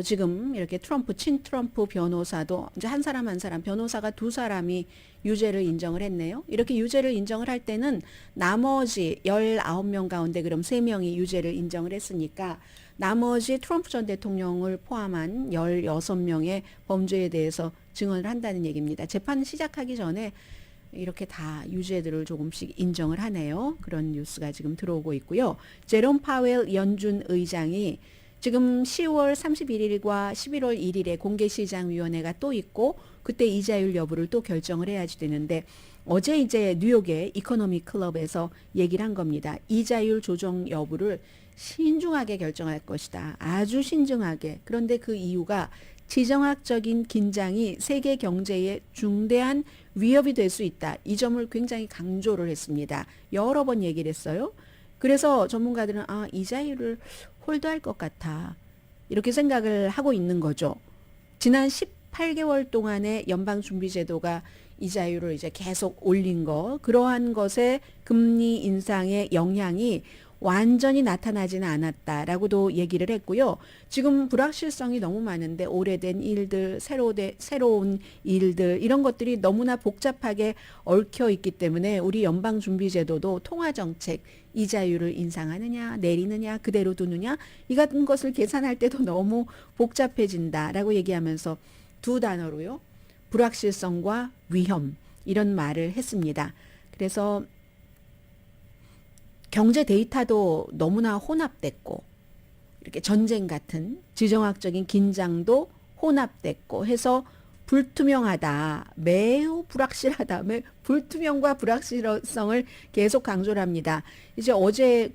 지금 이렇게 친 트럼프 변호사도 이제 한 사람 한 사람 변호사가 두 사람이 유죄를 인정을 했네요. 이렇게 유죄를 인정을 할 때는 나머지 19명 가운데 그럼 3명이 유죄를 인정을 했으니까 나머지 트럼프 전 대통령을 포함한 16명의 범죄에 대해서 증언을 한다는 얘기입니다. 재판 시작하기 전에 이렇게 다 유죄들을 조금씩 인정을 하네요. 그런 뉴스가 지금 들어오고 있고요. 제롬 파웰 연준 의장이 지금 10월 31일과 11월 1일에 공개시장위원회가 또 있고 그때 이자율 여부를 또 결정을 해야지 되는데 어제 이제 뉴욕의 이코노미 클럽에서 얘기를 한 겁니다. 이자율 조정 여부를 신중하게 결정할 것이다. 아주 신중하게. 그런데 그 이유가 지정학적인 긴장이 세계 경제에 중대한 위협이 될 수 있다. 이 점을 굉장히 강조를 했습니다. 여러 번 얘기를 했어요. 그래서 전문가들은 이자율을 홀드할 것 같아. 이렇게 생각을 하고 있는 거죠. 지난 18개월 동안의 연방준비제도가 이자율을 이제 계속 올린 거, 그러한 것에 금리 인상의 영향이 완전히 나타나지는 않았다라고도 얘기를 했고요. 지금 불확실성이 너무 많은데 오래된 일들, 새로운 일들 이런 것들이 너무나 복잡하게 얽혀 있기 때문에 우리 연방준비제도도 통화정책, 이자율을 인상하느냐 내리느냐 그대로 두느냐 이 같은 것을 계산할 때도 너무 복잡해진다라고 얘기하면서 두 단어로요. 불확실성과 위험 이런 말을 했습니다. 그래서 경제 데이터도 너무나 혼합됐고 이렇게 전쟁 같은 지정학적인 긴장도 혼합됐고 해서 불투명하다. 매우 불확실하다. 불투명과 불확실성을 계속 강조를 합니다. 이제 어제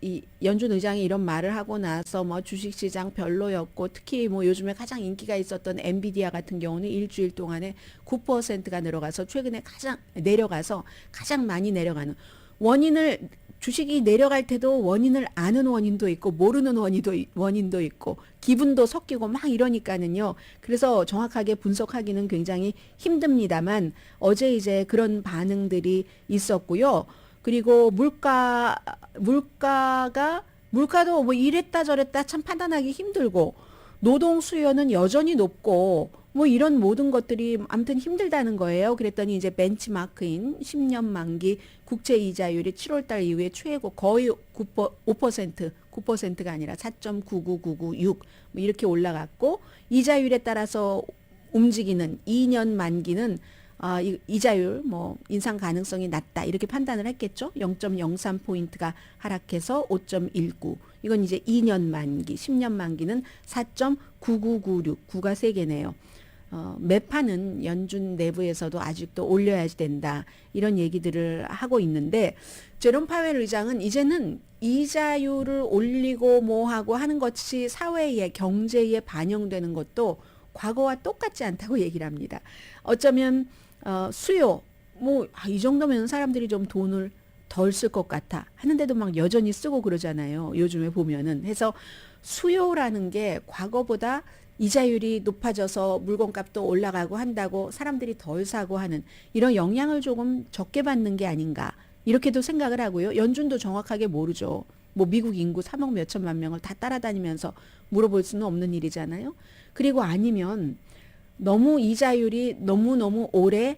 이 연준 의장이 이런 말을 하고 나서 뭐 주식시장 별로였고 특히 뭐 요즘에 가장 인기가 있었던 엔비디아 같은 경우는 일주일 동안에 9%가 내려가서 가장 많이 내려가는 원인을 주식이 내려갈 때도 원인을 아는 원인도 있고 모르는 원인도 있고 기분도 섞이고 막 이러니까는요. 그래서 정확하게 분석하기는 굉장히 힘듭니다만 어제 이제 그런 반응들이 있었고요. 그리고 물가도 뭐 이랬다 저랬다 참 판단하기 힘들고 노동 수요는 여전히 높고 뭐 이런 모든 것들이 아무튼 힘들다는 거예요. 그랬더니 이제 벤치마크인 10년 만기 국채 이자율이 7월 달 이후에 최고 거의 9%가 아니라 4.99996 뭐 이렇게 올라갔고 이자율에 따라서 움직이는 2년 만기는 이자율 뭐 인상 가능성이 낮다 이렇게 판단을 했겠죠. 0.03포인트가 하락해서 5.19 이건 이제 2년 만기 10년 만기는 4.9996 9가 3개네요. 매파는 연준 내부에서도 아직도 올려야지 된다 이런 얘기들을 하고 있는데 제롬 파웰 의장은 이제는 이자율을 올리고 뭐하고 하는 것이 사회에 경제에 반영되는 것도 과거와 똑같지 않다고 얘기를 합니다. 어쩌면 수요 이 정도면 사람들이 좀 돈을 덜 쓸 것 같아 하는데도 막 여전히 쓰고 그러잖아요. 요즘에 보면은 해서 수요라는 게 과거보다 이자율이 높아져서 물건값도 올라가고 한다고 사람들이 덜 사고 하는 이런 영향을 조금 적게 받는 게 아닌가 이렇게도 생각을 하고요. 연준도 정확하게 모르죠. 뭐 미국 인구 3억 몇천만 명을 다 따라다니면서 물어볼 수는 없는 일이잖아요. 그리고 아니면 너무 이자율이 너무너무 오래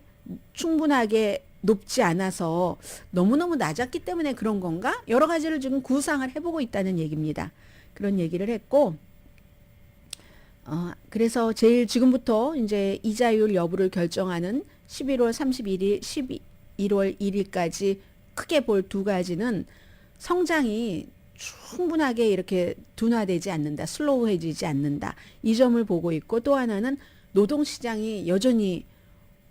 충분하게 높지 않아서 너무너무 낮았기 때문에 그런 건가? 여러 가지를 지금 구상을 해보고 있다는 얘기입니다. 그런 얘기를 했고 그래서 제일 지금부터 이제 이자율 여부를 결정하는 11월 31일, 11월 1일까지 크게 볼 두 가지는 성장이 충분하게 이렇게 둔화되지 않는다. 슬로우해지지 않는다. 이 점을 보고 있고 또 하나는 노동시장이 여전히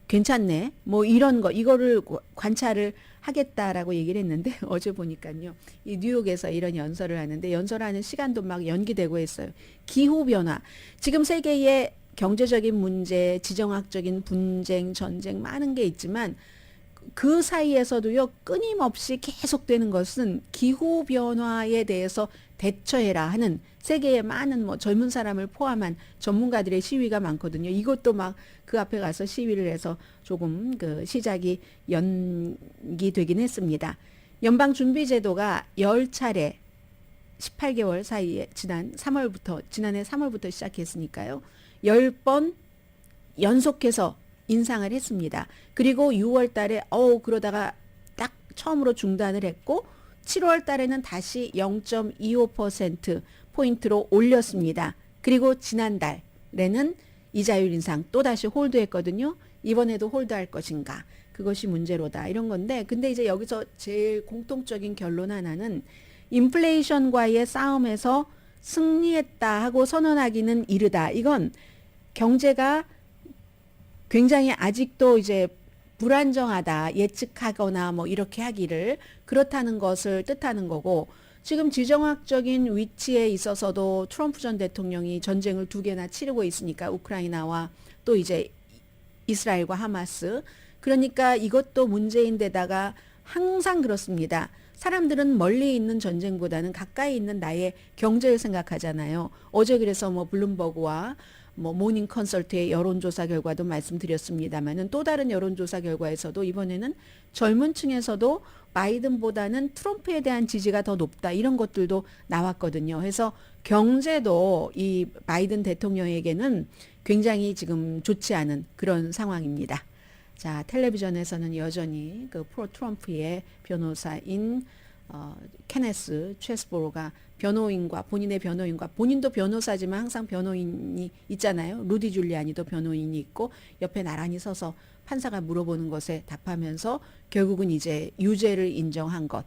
괜찮네. 뭐 이런 거 이거를 관찰을 하겠다라고 얘기를 했는데 어제 보니까요. 이 뉴욕에서 이런 연설을 하는데 연설하는 시간도 막 연기되고 했어요. 기후변화. 지금 세계의 경제적인 문제, 지정학적인 분쟁, 전쟁 많은 게 있지만 그 사이에서도요 끊임없이 계속되는 것은 기후 변화에 대해서 대처해라 하는 세계의 많은 뭐 젊은 사람을 포함한 전문가들의 시위가 많거든요. 이것도 막 그 앞에 가서 시위를 해서 조금 그 시작이 연기되긴 했습니다. 연방준비제도가 10차례 18개월 사이에 지난해 3월부터 시작했으니까요. 10번 연속해서 인상을 했습니다. 그리고 6월 달에 그러다가 딱 처음으로 중단을 했고 7월 달에는 다시 0.25% 포인트로 올렸습니다. 그리고 지난달에는 이자율 인상 또다시 홀드했거든요. 이번에도 홀드할 것인가? 그것이 문제로다. 이런 건데 근데 이제 여기서 제일 공통적인 결론 하나는 인플레이션과의 싸움에서 승리했다 하고 선언하기는 이르다. 이건 경제가 굉장히 아직도 이제 불안정하다 예측하거나 뭐 이렇게 하기를 그렇다는 것을 뜻하는 거고 지금 지정학적인 위치에 있어서도 트럼프 전 대통령이 전쟁을 2개나 치르고 있으니까 우크라이나와 또 이제 이스라엘과 하마스 그러니까 이것도 문제인데다가 항상 그렇습니다. 사람들은 멀리 있는 전쟁보다는 가까이 있는 나의 경제를 생각하잖아요. 어제 그래서 뭐 블룸버그와 뭐 모닝 컨설트의 여론조사 결과도 말씀드렸습니다만은 또 다른 여론조사 결과에서도 이번에는 젊은 층에서도 바이든보다는 트럼프에 대한 지지가 더 높다 이런 것들도 나왔거든요. 그래서 경제도 이 바이든 대통령에게는 굉장히 지금 좋지 않은 그런 상황입니다. 자, 텔레비전에서는 여전히 그 프로 트럼프의 변호사인 케네스 최스보로가 본인의 변호인과 본인도 변호사지만 항상 변호인이 있잖아요. 루디 줄리아니도 변호인이 있고 옆에 나란히 서서 판사가 물어보는 것에 답하면서 결국은 이제 유죄를 인정한 것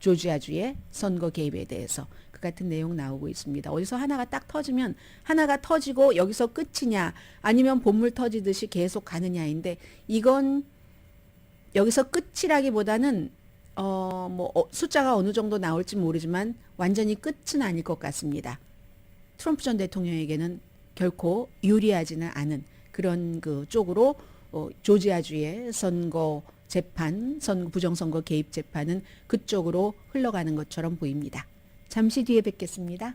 조지아주의 선거 개입에 대해서 그 같은 내용 나오고 있습니다. 어디서 하나가 딱 터지면 하나가 터지고 여기서 끝이냐 아니면 본물 터지듯이 계속 가느냐인데 이건 여기서 끝이라기보다는 숫자가 어느 정도 나올지 모르지만 완전히 끝은 아닐 것 같습니다. 트럼프 전 대통령에게는 결코 유리하지는 않은 그런 그 쪽으로 조지아주의 선거 재판, 부정선거 개입 재판은 그쪽으로 흘러가는 것처럼 보입니다. 잠시 뒤에 뵙겠습니다.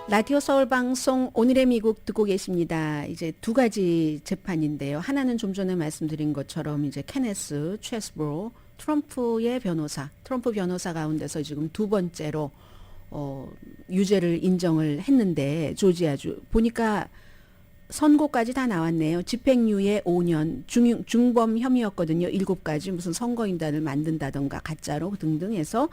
라디오 서울방송 오늘의 미국 듣고 계십니다. 이제 2가지 재판인데요. 하나는 좀 전에 말씀드린 것처럼 이제 케네스 최스브로 트럼프의 변호사, 트럼프 변호사 가운데서 지금 2번째로 유죄를 인정을 했는데 조지아주 보니까 선고까지 다 나왔네요. 집행유예 5년, 중범 혐의였거든요. 7가지 무슨 선거인단을 만든다던가 가짜로 등등 해서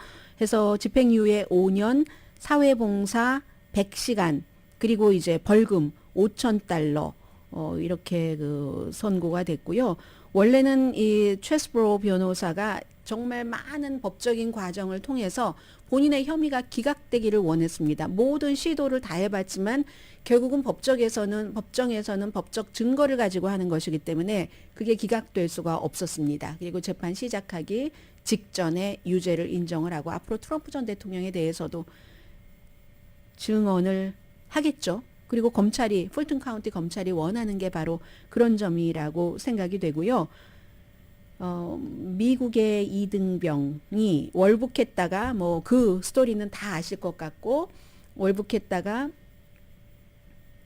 집행유예 5년, 사회봉사 100시간 그리고 이제 벌금 $5,000 이렇게 그 선고가 됐고요. 원래는 이 최스브로 변호사가 정말 많은 법적인 과정을 통해서 본인의 혐의가 기각되기를 원했습니다. 모든 시도를 다 해봤지만 결국은 법정에서는 법적 증거를 가지고 하는 것이기 때문에 그게 기각될 수가 없었습니다. 그리고 재판 시작하기 직전에 유죄를 인정을 하고 앞으로 트럼프 전 대통령에 대해서도 증언을 하겠죠. 그리고 풀튼 카운티 검찰이 원하는 게 바로 그런 점이라고 생각이 되고요. 미국의 이등병이 월북했다가 그 스토리는 다 아실 것 같고 월북했다가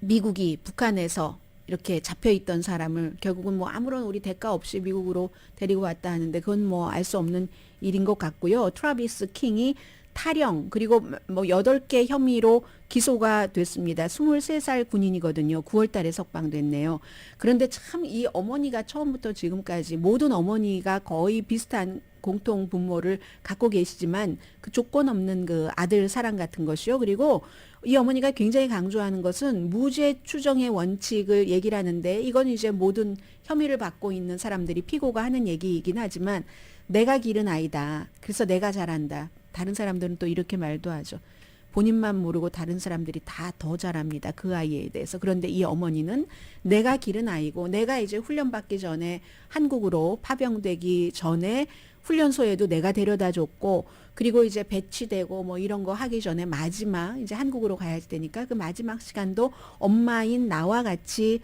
미국이 북한에서 이렇게 잡혀있던 사람을 결국은 아무런 우리 대가 없이 미국으로 데리고 왔다 하는데 그건 알 수 없는 일인 것 같고요. 트라비스 킹이 탈영 그리고 8개 혐의로 기소가 됐습니다. 23살 군인이거든요. 9월 달에 석방됐네요. 그런데 참 이 어머니가 처음부터 지금까지 모든 어머니가 거의 비슷한 공통 분모를 갖고 계시지만 그 조건 없는 그 아들 사랑 같은 것이요. 그리고 이 어머니가 굉장히 강조하는 것은 무죄 추정의 원칙을 얘기를 하는데 이건 이제 모든 혐의를 받고 있는 사람들이 피고가 하는 얘기이긴 하지만 내가 기른 아이다. 그래서 내가 잘한다. 다른 사람들은 또 이렇게 말도 하죠. 본인만 모르고 다른 사람들이 다 더 잘합니다. 그 아이에 대해서. 그런데 이 어머니는 내가 기른 아이고 내가 이제 훈련받기 전에 한국으로 파병되기 전에 훈련소에도 내가 데려다 줬고 그리고 이제 배치되고 뭐 이런 거 하기 전에 마지막 이제 한국으로 가야 할 때니까 그 마지막 시간도 엄마인 나와 같이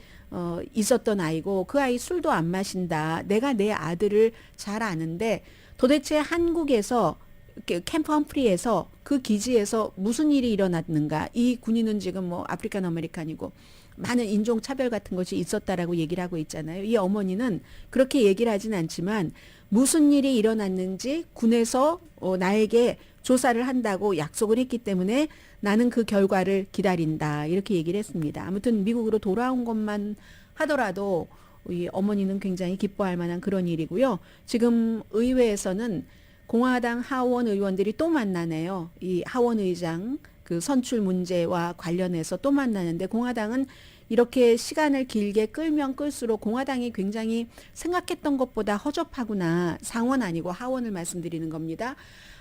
있었던 아이고 그 아이 술도 안 마신다. 내가 내 아들을 잘 아는데 도대체 한국에서 캠프 험프리에서 그 기지에서 무슨 일이 일어났는가? 이 군인은 지금 뭐 아프리칸 아메리칸이고 많은 인종 차별 같은 것이 있었다라고 얘기를 하고 있잖아요. 이 어머니는 그렇게 얘기를 하진 않지만 무슨 일이 일어났는지 군에서 나에게 조사를 한다고 약속을 했기 때문에 나는 그 결과를 기다린다. 이렇게 얘기를 했습니다. 아무튼 미국으로 돌아온 것만 하더라도 이 어머니는 굉장히 기뻐할 만한 그런 일이고요. 지금 의회에서는 공화당 하원 의원들이 또 만나네요. 이 하원 의장 그 선출 문제와 관련해서 또 만나는데 공화당은 이렇게 시간을 길게 끌면 끌수록 공화당이 굉장히 생각했던 것보다 허접하구나. 상원 아니고 하원을 말씀드리는 겁니다.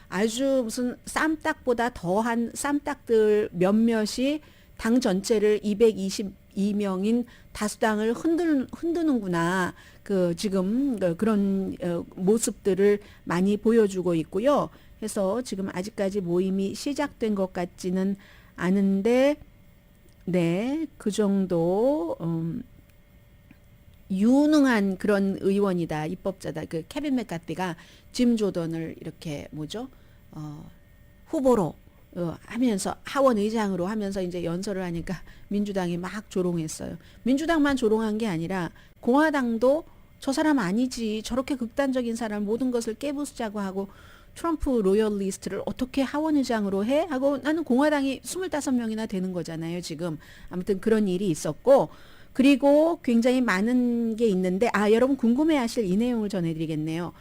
아주 무슨 쌈딱보다 더한 쌈딱들 몇몇이 당 전체를 222명인 다수당을 흔드는구나. 그 지금 그런 모습들을 많이 보여주고 있고요. 해서 지금 아직까지 모임이 시작된 것 같지는 않은데 네, 그 정도 유능한 그런 의원이다. 입법자다. 그 케빈 맥카티가 짐 조던을 이렇게 후보로 하면서 하원 의장으로 하면서 이제 연설을 하니까 민주당이 막 조롱했어요. 민주당만 조롱한 게 아니라 공화당도 저 사람 아니지. 저렇게 극단적인 사람 모든 것을 깨부수자고 하고 트럼프 로열리스트를 어떻게 하원 의장으로 해? 하고 나는 공화당이 25명이나 되는 거잖아요, 지금. 아무튼 그런 일이 있었고 그리고 굉장히 많은 게 있는데 여러분 궁금해 하실 이 내용을 전해드리겠네요.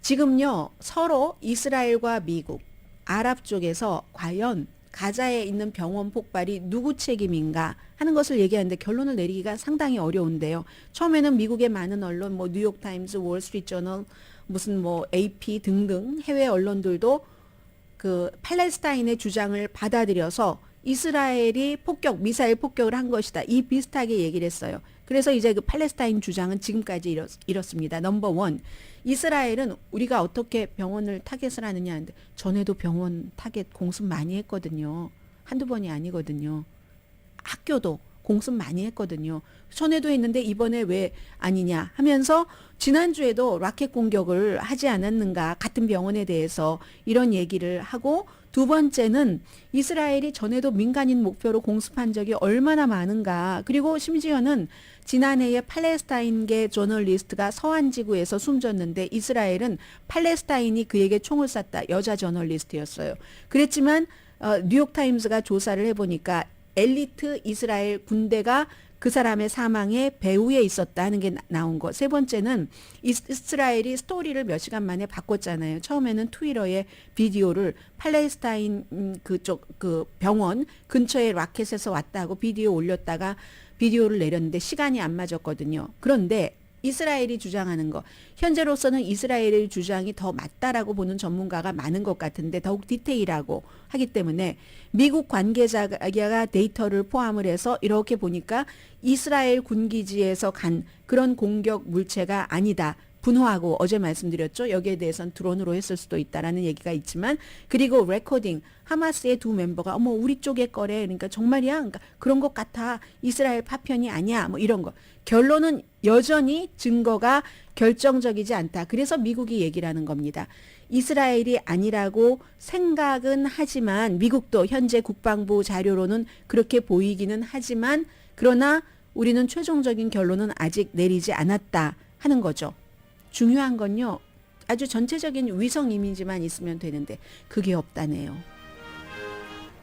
지금요, 서로 이스라엘과 미국, 아랍 쪽에서 과연 가자에 있는 병원 폭발이 누구 책임인가 하는 것을 얘기하는데 결론을 내리기가 상당히 어려운데요. 처음에는 미국의 많은 언론, 뭐 뉴욕타임스, 월스트리트저널, 무슨 뭐 AP 등등 해외 언론들도 그 팔레스타인의 주장을 받아들여서 이스라엘이 미사일 폭격을 한 것이다. 이 비슷하게 얘기를 했어요. 그래서 이제 그 팔레스타인 주장은 지금까지 이렇습니다. 넘버 원, 이스라엘은 우리가 어떻게 병원을 타겟을 하느냐 하는데 전에도 병원 타겟 공습 많이 했거든요. 한두 번이 아니거든요. 학교도 공습 많이 했거든요. 전에도 했는데 이번에 왜 아니냐 하면서 지난주에도 라켓 공격을 하지 않았는가 같은 병원에 대해서 이런 얘기를 하고 두 번째는 이스라엘이 전에도 민간인 목표로 공습한 적이 얼마나 많은가. 그리고 심지어는 지난해에 팔레스타인계 저널리스트가 서한지구에서 숨졌는데 이스라엘은 팔레스타인이 그에게 총을 쐈다. 여자 저널리스트였어요. 그랬지만 뉴욕타임스가 조사를 해보니까 엘리트 이스라엘 군대가 그 사람의 사망의 배후에 있었다 하는 게 나온 거. 세 번째는 이스라엘이 스토리를 몇 시간 만에 바꿨잖아요. 처음에는 트위터에 비디오를 팔레스타인 그쪽 그 병원 근처에 라켓에서 왔다고 비디오 올렸다가 비디오를 내렸는데 시간이 안 맞았거든요. 그런데 이스라엘이 주장하는 거, 현재로서는 이스라엘의 주장이 더 맞다라고 보는 전문가가 많은 것 같은데 더욱 디테일하고 하기 때문에 미국 관계자가 데이터를 포함을 해서 이렇게 보니까 이스라엘 군기지에서 간 그런 공격 물체가 아니다. 분호하고 어제 말씀드렸죠. 여기에 대해서는 드론으로 했을 수도 있다라는 얘기가 있지만 그리고 레코딩 하마스의 두 멤버가 어머 우리 쪽에 거래 그러니까 정말이야 그러니까 그런 것 같아 이스라엘 파편이 아니야 뭐 이런 거 결론은 여전히 증거가 결정적이지 않다. 그래서 미국이 얘기를 하는 겁니다. 이스라엘이 아니라고 생각은 하지만 미국도 현재 국방부 자료로는 그렇게 보이기는 하지만 그러나 우리는 최종적인 결론은 아직 내리지 않았다 하는 거죠. 중요한 건요. 아주 전체적인 위성 이미지만 있으면 되는데 그게 없다네요.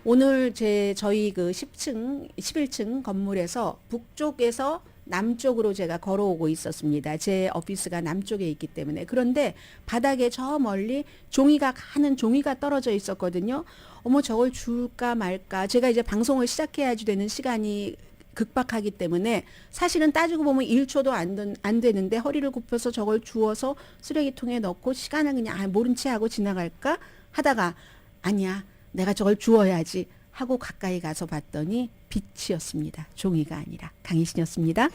오늘 저희 그 10층, 11층 건물에서 북쪽에서 남쪽으로 제가 걸어오고 있었습니다. 제 오피스가 남쪽에 있기 때문에. 그런데 바닥에 저 멀리 가는 종이가 떨어져 있었거든요. 어머 저걸 줄까 말까. 제가 이제 방송을 시작해야지 되는 시간이 극박하기 때문에 사실은 따지고 보면 1초도 안 되는데 허리를 굽혀서 저걸 주워서 쓰레기통에 넣고 시간을 그냥 모른 채 하고 지나갈까 하다가 아니야 내가 저걸 주워야지 하고 가까이 가서 봤더니 빛이었습니다. 종이가 아니라 강희신이었습니다.